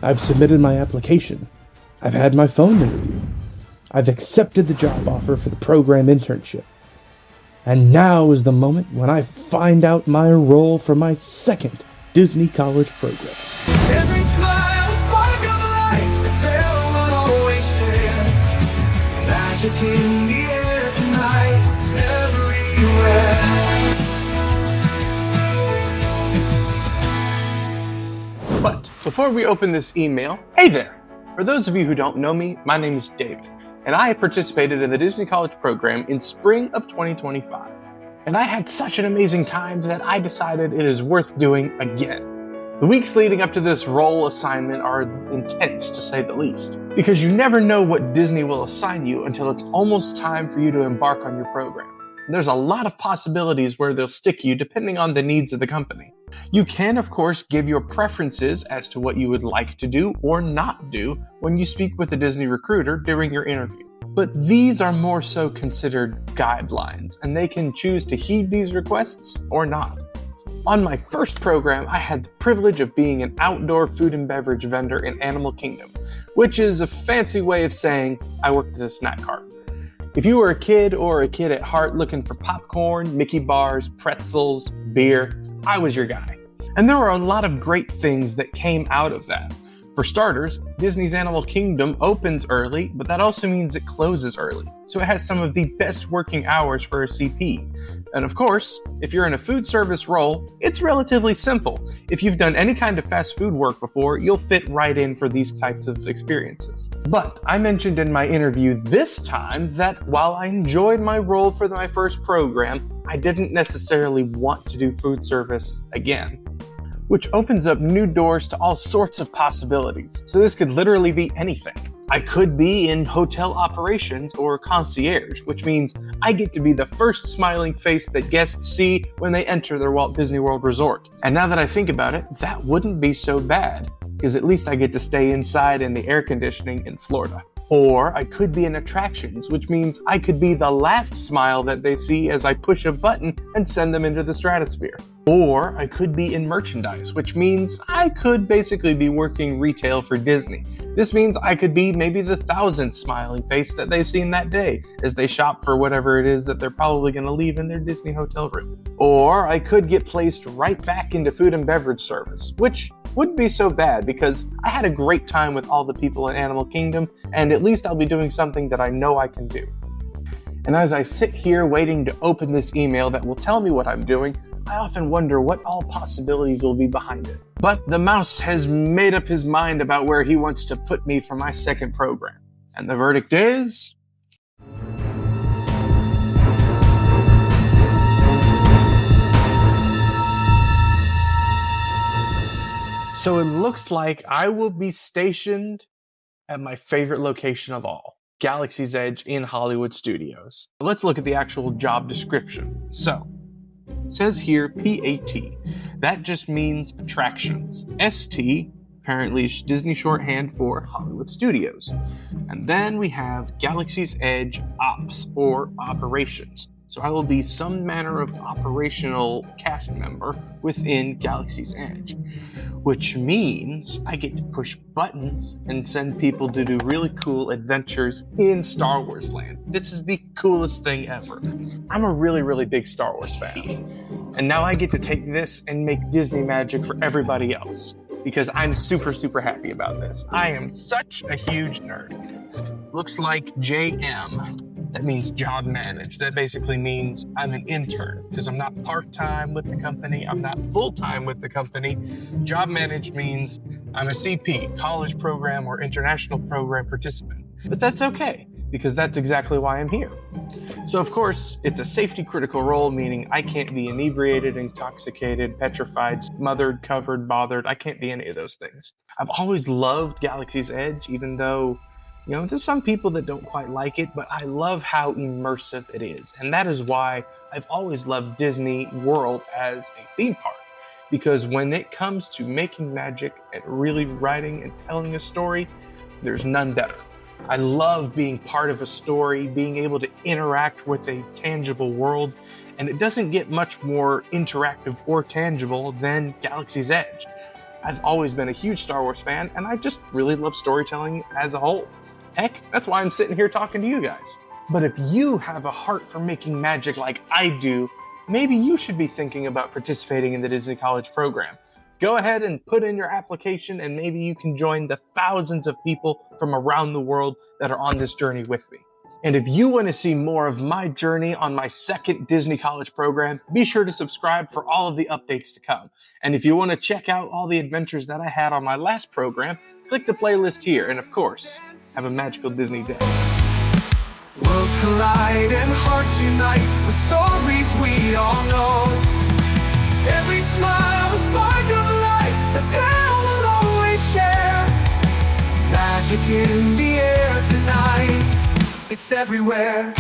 I've submitted my application. I've had my phone interview. I've accepted the job offer for the program internship. And now is the moment when I find out my role for my second Disney college program. Every smile, spark of light, a tale will always share. Magic in the air tonight, it's everywhere. But before we open this email, hey there! For those of you who don't know me, my name is David, and I participated in the Disney College program in spring of 2025. And I had such an amazing time that I decided it is worth doing again. The weeks leading up to this role assignment are intense, to say the least, because you never know what Disney will assign you until it's almost time for you to embark on your program. And there's a lot of possibilities where they'll stick you depending on the needs of the company. You can, of course, give your preferences as to what you would like to do or not do when you speak with a Disney recruiter during your interview. But these are more so considered guidelines, and they can choose to heed these requests or not. On my first program, I had the privilege of being an outdoor food and beverage vendor in Animal Kingdom, which is a fancy way of saying I worked at a snack cart. If you were a kid or a kid at heart looking for popcorn, Mickey bars, pretzels, beer, I was your guy. And there were a lot of great things that came out of that. For starters, Disney's Animal Kingdom opens early, but that also means it closes early. So it has some of the best working hours for a CP. And of course, if you're in a food service role, it's relatively simple. If you've done any kind of fast food work before, you'll fit right in for these types of experiences. But I mentioned in my interview this time that while I enjoyed my role for my first program, I didn't necessarily want to do food service again, which opens up new doors to all sorts of possibilities. So this could literally be anything. I could be in hotel operations or concierge, which means I get to be the first smiling face that guests see when they enter their Walt Disney World resort. And now that I think about it, that wouldn't be so bad, because at least I get to stay inside in the air conditioning in Florida. Or I could be in attractions, which means I could be the last smile that they see as I push a button and send them into the stratosphere. Or I could be in merchandise, which means I could basically be working retail for Disney. This means I could be maybe the 1,000th smiling face that they've seen that day as they shop for whatever it is that they're probably going to leave in their Disney hotel room. Or I could get placed right back into food and beverage service, which wouldn't be so bad because I had a great time with all the people in Animal Kingdom, and at least I'll be doing something that I know I can do. And as I sit here waiting to open this email that will tell me what I'm doing, I often wonder what all possibilities will be behind it. But the mouse has made up his mind about where he wants to put me for my second program. And the verdict is... So it looks like I will be stationed at my favorite location of all, Galaxy's Edge in Hollywood Studios. Let's look at the actual job description. So, it says here PAT. That just means attractions. ST, apparently Disney shorthand for Hollywood Studios. And then we have Galaxy's Edge Ops, or operations. So I will be some manner of operational cast member within Galaxy's Edge, which means I get to push buttons and send people to do really cool adventures in Star Wars land. This is the coolest thing ever. I'm a really, really big Star Wars fan. And now I get to take this and make Disney magic for everybody else, because I'm super, super happy about this. I am such a huge nerd. Looks like JM. That means job manage. That basically means I'm an intern because I'm not part-time with the company. I'm not full-time with the company. Job manage means I'm a CP, college program or international program participant. But that's okay because that's exactly why I'm here. So of course, it's a safety critical role, meaning I can't be inebriated, intoxicated, petrified, smothered, covered, bothered. I can't be any of those things. I've always loved Galaxy's Edge, even though there's some people that don't quite like it, but I love how immersive it is. And that is why I've always loved Disney World as a theme park. Because when it comes to making magic and really writing and telling a story, there's none better. I love being part of a story, being able to interact with a tangible world, and it doesn't get much more interactive or tangible than Galaxy's Edge. I've always been a huge Star Wars fan, and I just really love storytelling as a whole. Heck, that's why I'm sitting here talking to you guys. But if you have a heart for making magic like I do, maybe you should be thinking about participating in the Disney College program. Go ahead and put in your application, and maybe you can join the thousands of people from around the world that are on this journey with me. And if you want to see more of my journey on my second Disney College program, be sure to subscribe for all of the updates to come. And if you want to check out all the adventures that I had on my last program, click the playlist here. And of course, have a magical Disney day. Worlds collide and hearts unite with stories we all know. Every smile, a spark of light, a tale we'll always share. Magic in the air tonight, it's everywhere.